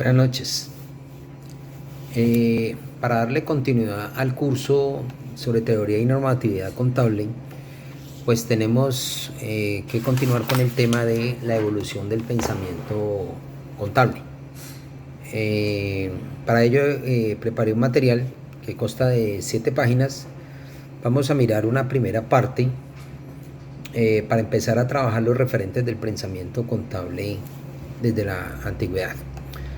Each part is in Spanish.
Buenas noches. Para darle continuidad al curso sobre teoría y normatividad contable, pues tenemos que continuar con el tema de la evolución del pensamiento contable. Para ello preparé un material que consta de 7 páginas. Vamos a mirar una primera parte para empezar a trabajar los referentes del pensamiento contable desde la antigüedad.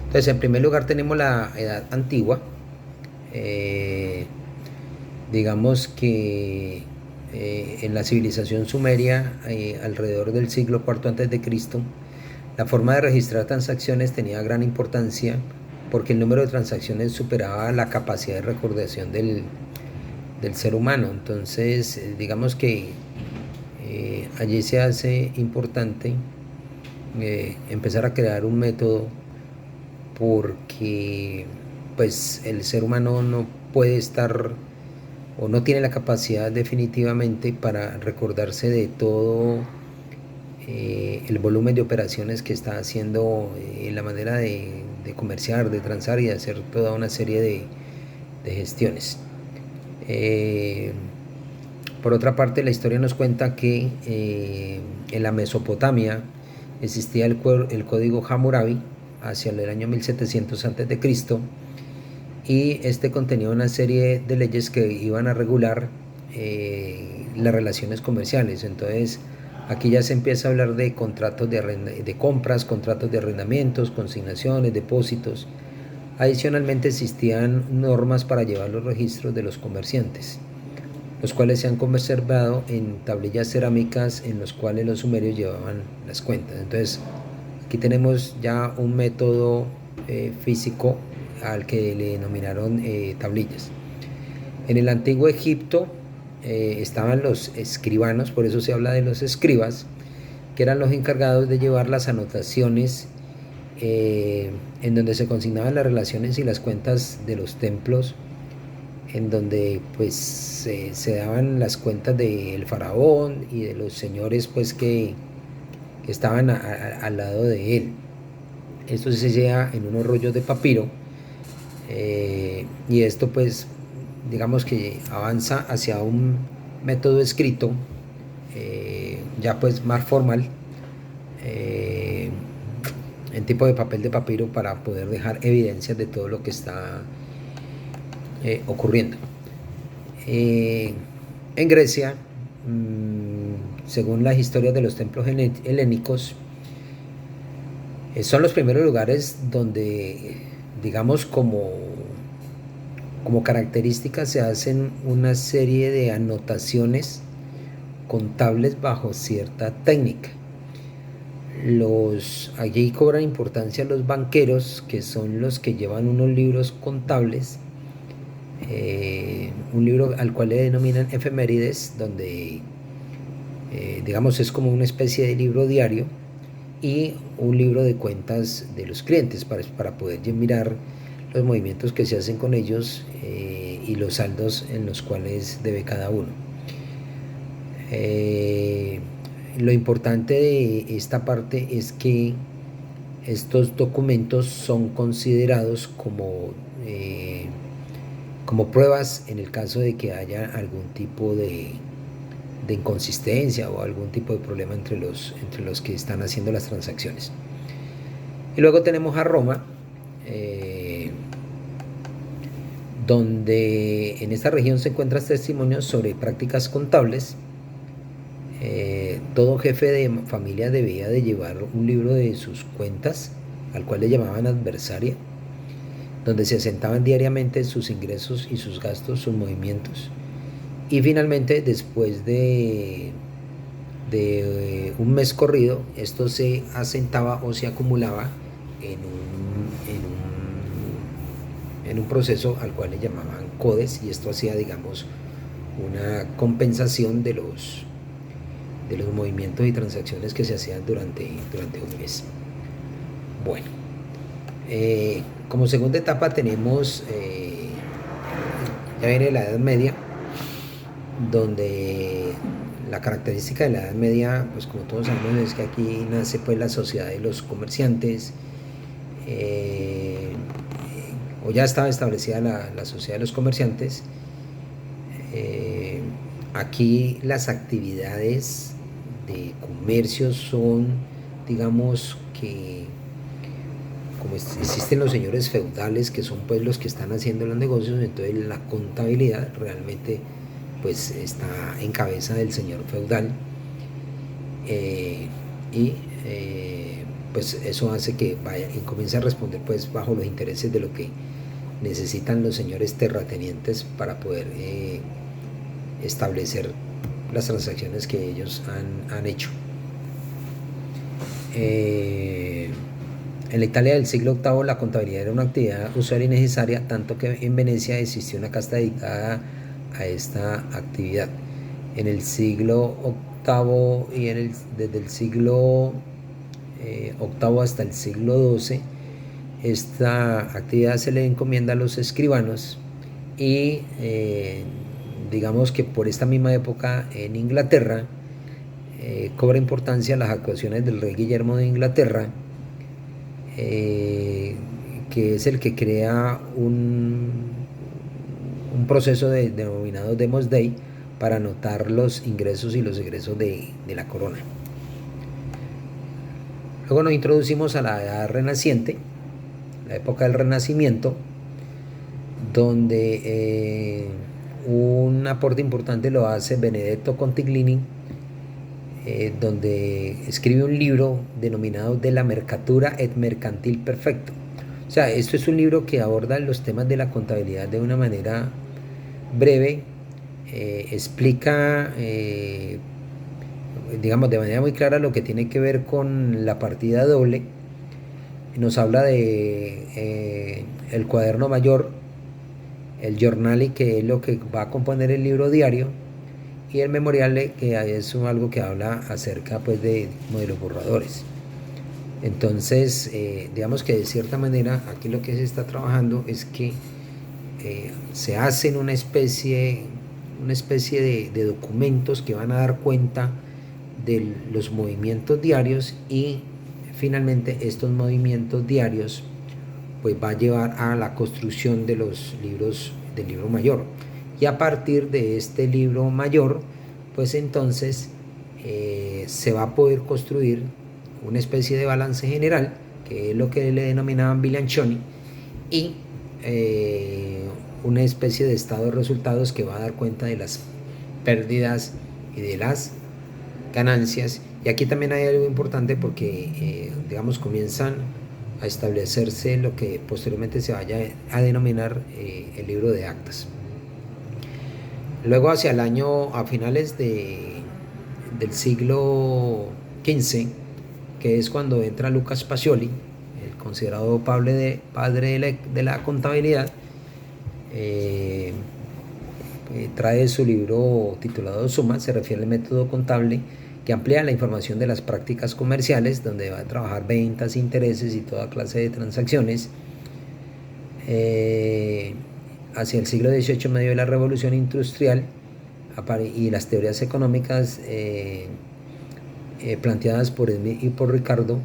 Entonces, en primer lugar tenemos la edad antigua. Digamos que en la civilización sumeria, alrededor del siglo IV a.C., la forma de registrar transacciones tenía gran importancia porque el número de transacciones superaba la capacidad de recordación del ser humano. Entonces, digamos que allí se hace importante empezar a crear un método, porque pues el ser humano no puede estar o no tiene la capacidad definitivamente para recordarse de todo el volumen de operaciones que está haciendo, la manera de comerciar, de transar y de hacer toda una serie de gestiones. Por otra parte, la historia nos cuenta que en la Mesopotamia existía el código Hammurabi hacia el año 1700 a.C., y este contenía una serie de leyes que iban a regular las relaciones comerciales. Entonces, aquí ya se empieza a hablar de contratos de compras, contratos de arrendamientos, consignaciones, depósitos. Adicionalmente, existían normas para llevar los registros de los comerciantes, los cuales se han conservado en tablillas cerámicas en los cuales los sumerios llevaban las cuentas. Entonces, aquí tenemos ya un método físico al que le denominaron tablillas. En el antiguo Egipto estaban los escribanos, por eso se habla de los escribas, que eran los encargados de llevar las anotaciones en donde se consignaban las relaciones y las cuentas de los templos, en donde pues se daban las cuentas del faraón y de los señores pues que estaban al lado de él. Esto se lleva en unos rollos de papiro, y esto pues digamos que avanza hacia un método escrito ya pues más formal, en tipo de papel de papiro, para poder dejar evidencias de todo lo que está ocurriendo. En Grecia, según las historias de los templos helénicos, son los primeros lugares donde, digamos, como características se hacen una serie de anotaciones contables bajo cierta técnica. Allí cobran importancia los banqueros, que son los que llevan unos libros contables, un libro al cual le denominan efemérides, donde digamos es como una especie de libro diario, y un libro de cuentas de los clientes para poder mirar los movimientos que se hacen con ellos y los saldos en los cuales debe cada uno. Lo importante de esta parte es que estos documentos son considerados como pruebas en el caso de que haya algún tipo de inconsistencia o algún tipo de problema entre los que están haciendo las transacciones. Y luego tenemos a Roma, donde en esta región se encuentran testimonios sobre prácticas contables. Todo jefe de familia debía de llevar un libro de sus cuentas, al cual le llamaban adversaria, donde se asentaban diariamente sus ingresos y sus gastos, sus movimientos. Y finalmente, después de un mes corrido, esto se asentaba o se acumulaba en un proceso al cual le llamaban codes, y esto hacía, digamos, una compensación de los movimientos y transacciones que se hacían durante un mes. Bueno, como segunda etapa tenemos, ya viene la Edad Media, donde la característica de la Edad Media, pues como todos sabemos, es que aquí nace pues la sociedad de los comerciantes, o ya estaba establecida la sociedad de los comerciantes. Aquí las actividades de comercio son, digamos que, como existen los señores feudales, que son pues los que están haciendo los negocios, entonces la contabilidad realmente pues está en cabeza del señor feudal, y pues eso hace que vaya y comience a responder pues bajo los intereses de lo que necesitan los señores terratenientes para poder establecer las transacciones que ellos han hecho. En la Italia del siglo VIII la contabilidad era una actividad usual y necesaria, tanto que en Venecia existió una casta dedicada a esta actividad. En el siglo VIII y desde el siglo VIII hasta el siglo XII, esta actividad se le encomienda a los escribanos y digamos que por esta misma época en Inglaterra cobra importancia las actuaciones del rey Guillermo de Inglaterra, que es el que crea un proceso denominado Demos Day para anotar los ingresos y los egresos de la corona. Luego nos introducimos a la edad renaciente, la época del Renacimiento, donde un aporte importante lo hace Benedetto Contiglini, donde escribe un libro denominado De la Mercatura et Mercantil Perfecto. O sea, esto es un libro que aborda los temas de la contabilidad de una manera breve, explica, digamos, de manera muy clara lo que tiene que ver con la partida doble. Nos habla de el cuaderno mayor, el giornale, que es lo que va a componer el libro diario, y el memoriale, que es algo que habla acerca pues de modelos borradores. Entonces, digamos que de cierta manera aquí lo que se está trabajando es que se hacen una especie de documentos que van a dar cuenta de los movimientos diarios, y finalmente estos movimientos diarios pues va a llevar a la construcción de los libros del libro mayor, y a partir de este libro mayor pues entonces se va a poder construir una especie de balance general, que es lo que le denominaban bilancioni, y una especie de estado de resultados que va a dar cuenta de las pérdidas y de las ganancias. Y aquí también hay algo importante porque digamos comienzan a establecerse lo que posteriormente se vaya a denominar el libro de actas. Luego hacia el año, a finales del siglo XV, que es cuando entra Lucas Pacioli, el considerado padre de la contabilidad, trae su libro titulado Suma, se refiere al método contable que amplía la información de las prácticas comerciales, donde va a trabajar ventas, intereses y toda clase de transacciones. Hacia el siglo XVIII, en medio de la revolución industrial y las teorías económicas planteadas por Smith y por Ricardo,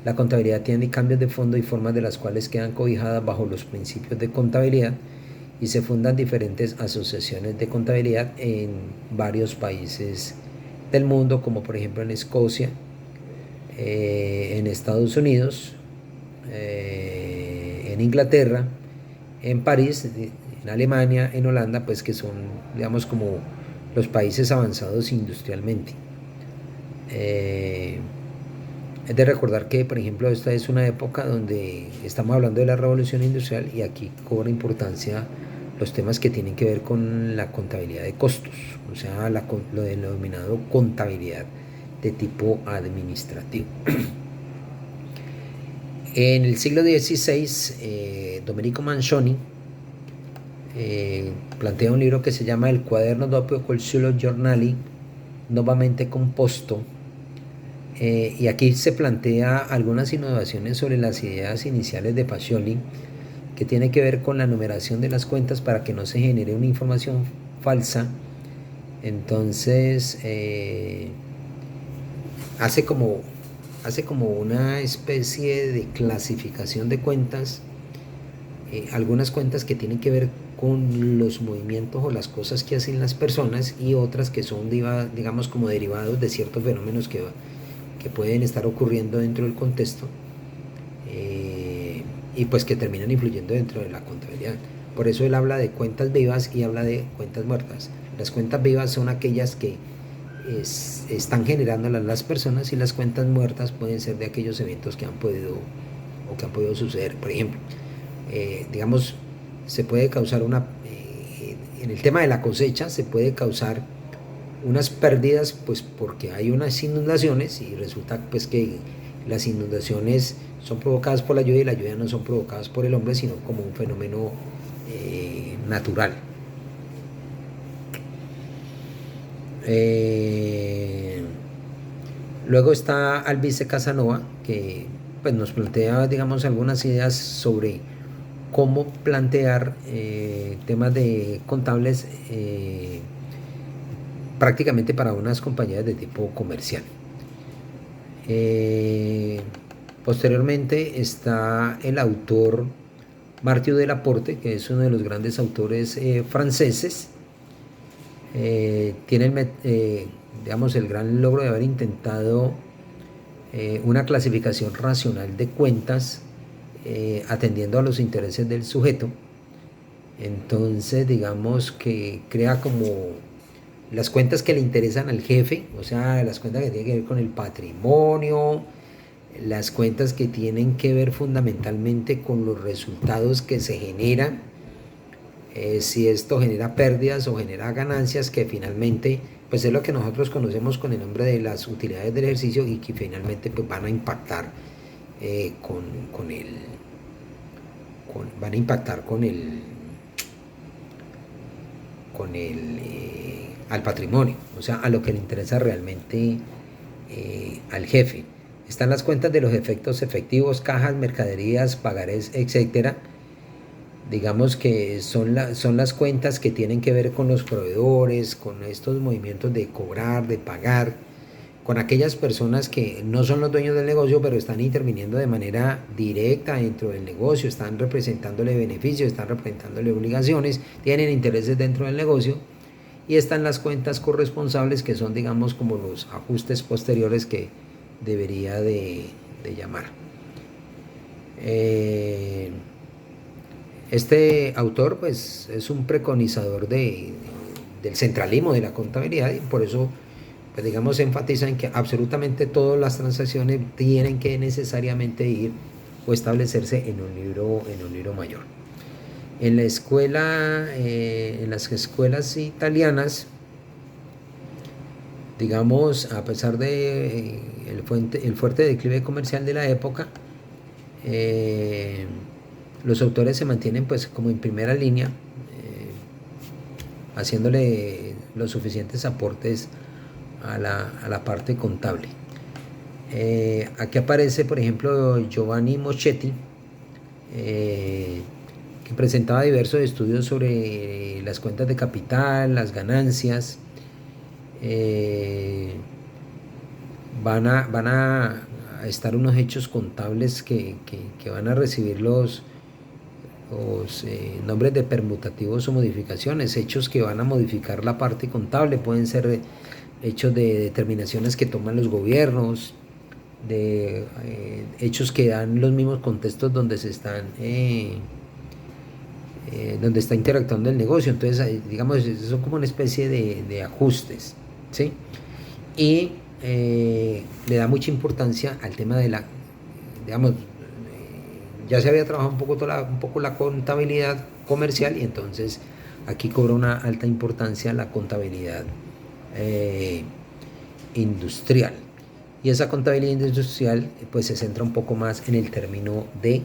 la contabilidad tiene cambios de fondo y formas de las cuales quedan cobijadas bajo los principios de contabilidad, y se fundan diferentes asociaciones de contabilidad en varios países del mundo, como por ejemplo en Escocia, en Estados Unidos, en Inglaterra, en París, en Alemania, en Holanda, pues que son, digamos, como los países avanzados industrialmente. Es de recordar que, por ejemplo, esta es una época donde estamos hablando de la revolución industrial, y aquí cobra importancia los temas que tienen que ver con la contabilidad de costos, o sea, lo denominado contabilidad de tipo administrativo. En el siglo XVI, Domenico Mancioni plantea un libro que se llama El Quaderno doppio col suo giornali nuovamente composto, y aquí se plantea algunas innovaciones sobre las ideas iniciales de Pacioli, que tiene que ver con la numeración de las cuentas para que no se genere una información falsa. Entonces hace como hace como una especie de clasificación de cuentas, algunas cuentas que tienen que ver con los movimientos o las cosas que hacen las personas y otras que son, digamos, como derivados de ciertos fenómenos que pueden estar ocurriendo dentro del contexto, y pues que terminan influyendo dentro de la contabilidad. Por eso él habla de cuentas vivas y habla de cuentas muertas. Las cuentas vivas son aquellas que están generando las personas, y las cuentas muertas pueden ser de aquellos eventos que han podido suceder. Por ejemplo, digamos, se puede causar en el tema de la cosecha se puede causar unas pérdidas, pues porque hay unas inundaciones y resulta pues que las inundaciones son provocadas por la lluvia y las lluvias no son provocadas por el hombre, sino como un fenómeno natural. Luego está Alvise Casanova, que pues, nos plantea, digamos, algunas ideas sobre cómo plantear temas de contables prácticamente para unas compañías de tipo comercial. Posteriormente está el autor Mathieu Delaporte, que es uno de los grandes autores franceses. Tiene digamos, el gran logro de haber intentado una clasificación racional de cuentas atendiendo a los intereses del sujeto. Entonces, digamos que crea como las cuentas que le interesan al jefe, o sea, las cuentas que tienen que ver con el patrimonio, las cuentas que tienen que ver fundamentalmente con los resultados que se generan, si esto genera pérdidas o genera ganancias, que finalmente pues es lo que nosotros conocemos con el nombre de las utilidades del ejercicio, y que finalmente pues van a impactar al patrimonio, o sea, a lo que le interesa realmente al jefe. Están las cuentas de los efectos efectivos, cajas, mercaderías, pagarés, etcétera. Digamos que son las cuentas que tienen que ver con los proveedores, con estos movimientos de cobrar, de pagar, con aquellas personas que no son los dueños del negocio, pero están interviniendo de manera directa dentro del negocio, están representándole beneficios, están representándole obligaciones, tienen intereses dentro del negocio. Y están las cuentas corresponsables, que son, digamos, como los ajustes posteriores que debería de llamar. Este autor pues es un preconizador del centralismo de la contabilidad, y por eso pues, digamos, enfatiza en que absolutamente todas las transacciones tienen que necesariamente ir o establecerse en un libro mayor. En la escuela, en las escuelas italianas, digamos, a pesar de el fuerte declive comercial de la época, los autores se mantienen pues como en primera línea, haciéndole los suficientes aportes a la parte contable. Aquí aparece, por ejemplo, Giovanni Moschetti, que presentaba diversos estudios sobre las cuentas de capital, las ganancias. Van a estar unos hechos contables que van a recibir los nombres de permutativos o modificaciones, hechos que van a modificar la parte contable. Pueden ser hechos de determinaciones que toman los gobiernos, de hechos que dan los mismos contextos donde se están donde está interactuando el negocio. Entonces, digamos, son como una especie de ajustes, ¿sí? Y le da mucha importancia al tema de la, digamos, ya se había trabajado un poco la contabilidad comercial, y entonces aquí cobra una alta importancia la contabilidad industrial. Y esa contabilidad industrial pues se centra un poco más en el término de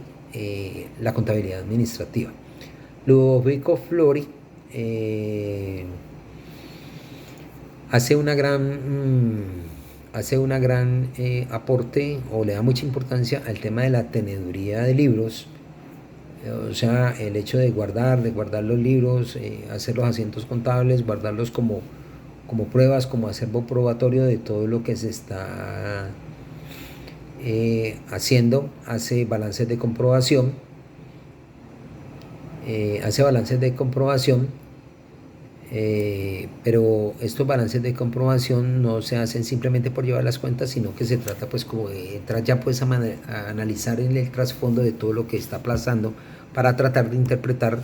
la contabilidad administrativa. Ludovico Flori hace una gran aporte, o le da mucha importancia al tema de la teneduría de libros, o sea, el hecho de guardar los libros, hacer los asientos contables, guardarlos como pruebas, como acervo probatorio de todo lo que se está hace balances de comprobación, pero estos balances de comprobación no se hacen simplemente por llevar las cuentas, sino que se trata pues como de entrar ya pues a analizar en el trasfondo de todo lo que está pasando para tratar de interpretar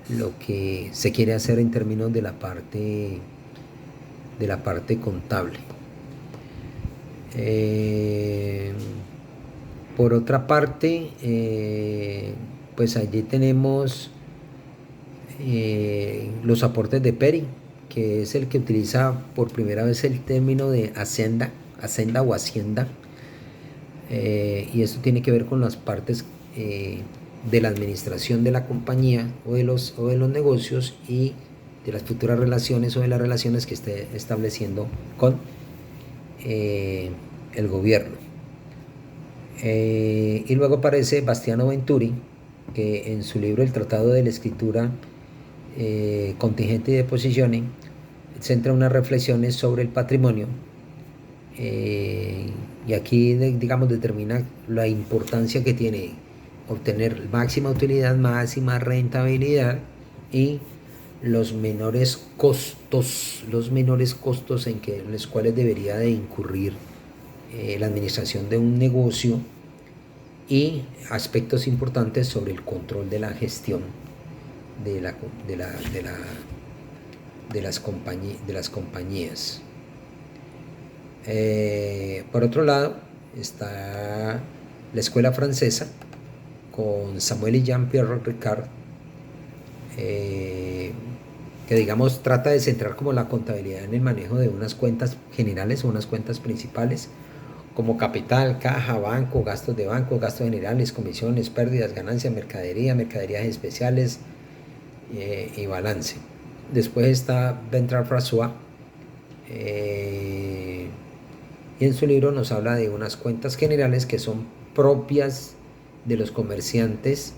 lo que se quiere hacer en términos de la parte contable. Por otra parte, pues allí tenemos los aportes de Peri, que es el que utiliza por primera vez el término de hacienda o hacienda, y esto tiene que ver con las partes de la administración de la compañía o de los negocios y de las futuras relaciones o de las relaciones que esté estableciendo con el gobierno. Y luego aparece Bastiano Venturi, que en su libro El Tratado de la Escritura Contingente y de Posiciones centra unas reflexiones sobre el patrimonio, y aquí digamos determina la importancia que tiene obtener máxima utilidad, máxima rentabilidad y los menores costos en los cuales debería de incurrir la administración de un negocio, y aspectos importantes sobre el control de la gestión de las compañías. Por otro lado está la escuela francesa con Samuel y Jean-Pierre Ricard, que digamos trata de centrar como la contabilidad en el manejo de unas cuentas generales o unas cuentas principales como capital, caja, banco, gastos de banco, gastos generales, comisiones, pérdidas, ganancias, mercaderías especiales y balance. Después está Bertrand François, y en su libro nos habla de unas cuentas generales que son propias de los comerciantes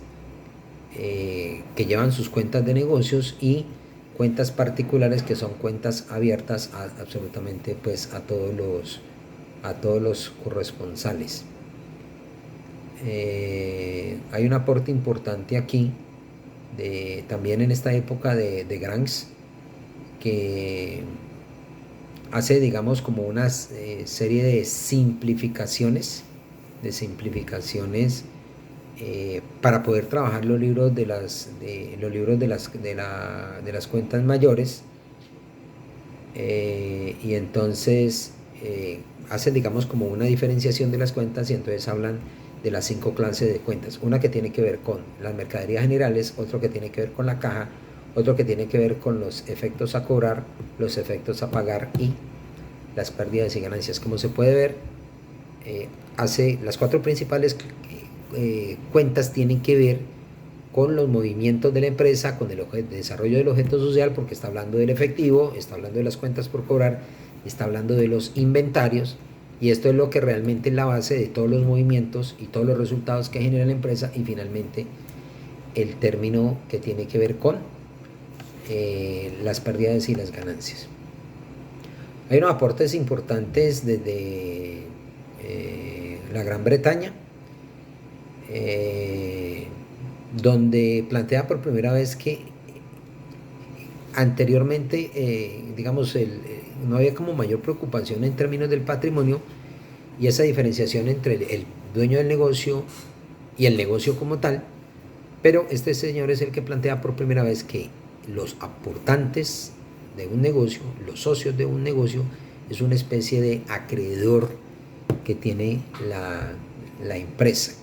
que llevan sus cuentas de negocios, y cuentas particulares que son cuentas abiertas absolutamente pues a todos los corresponsales. Hay un aporte importante aquí también en esta época de Granges, que hace digamos como una serie de simplificaciones para poder trabajar los libros de las cuentas mayores, y entonces hacen digamos como una diferenciación de las cuentas, y entonces hablan de las 5 clases de cuentas: una que tiene que ver con las mercaderías generales, otro que tiene que ver con la caja, otro que tiene que ver con los efectos a cobrar, los efectos a pagar y las pérdidas y ganancias. Como se puede ver, hace las 4 principales cuentas tienen que ver con los movimientos de la empresa, con el desarrollo del objeto social, porque está hablando del efectivo, está hablando de las cuentas por cobrar, está hablando de los inventarios, y esto es lo que realmente es la base de todos los movimientos y todos los resultados que genera la empresa, y finalmente el término que tiene que ver con las pérdidas y las ganancias. Hay unos aportes importantes desde la Gran Bretaña, donde plantea por primera vez que anteriormente digamos no había como mayor preocupación en términos del patrimonio y esa diferenciación entre el dueño del negocio y el negocio como tal, pero este señor es el que plantea por primera vez que los aportantes de un negocio, los socios de un negocio, es una especie de acreedor que tiene la empresa,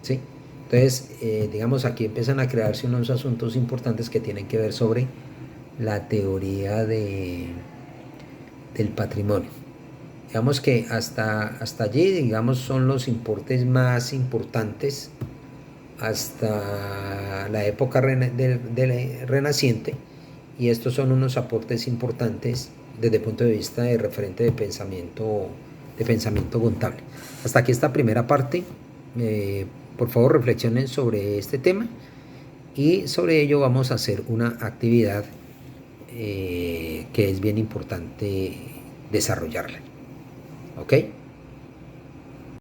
¿sí? Entonces, digamos, aquí empiezan a crearse unos asuntos importantes que tienen que ver sobre la teoría del patrimonio. Digamos que hasta allí, digamos, son los importes más importantes hasta la época renaciente, y estos son unos aportes importantes desde el punto de vista de referente de pensamiento contable. Hasta aquí esta primera parte. Por favor, reflexionen sobre este tema, y sobre ello vamos a hacer una actividad que es bien importante desarrollarla. ¿Ok?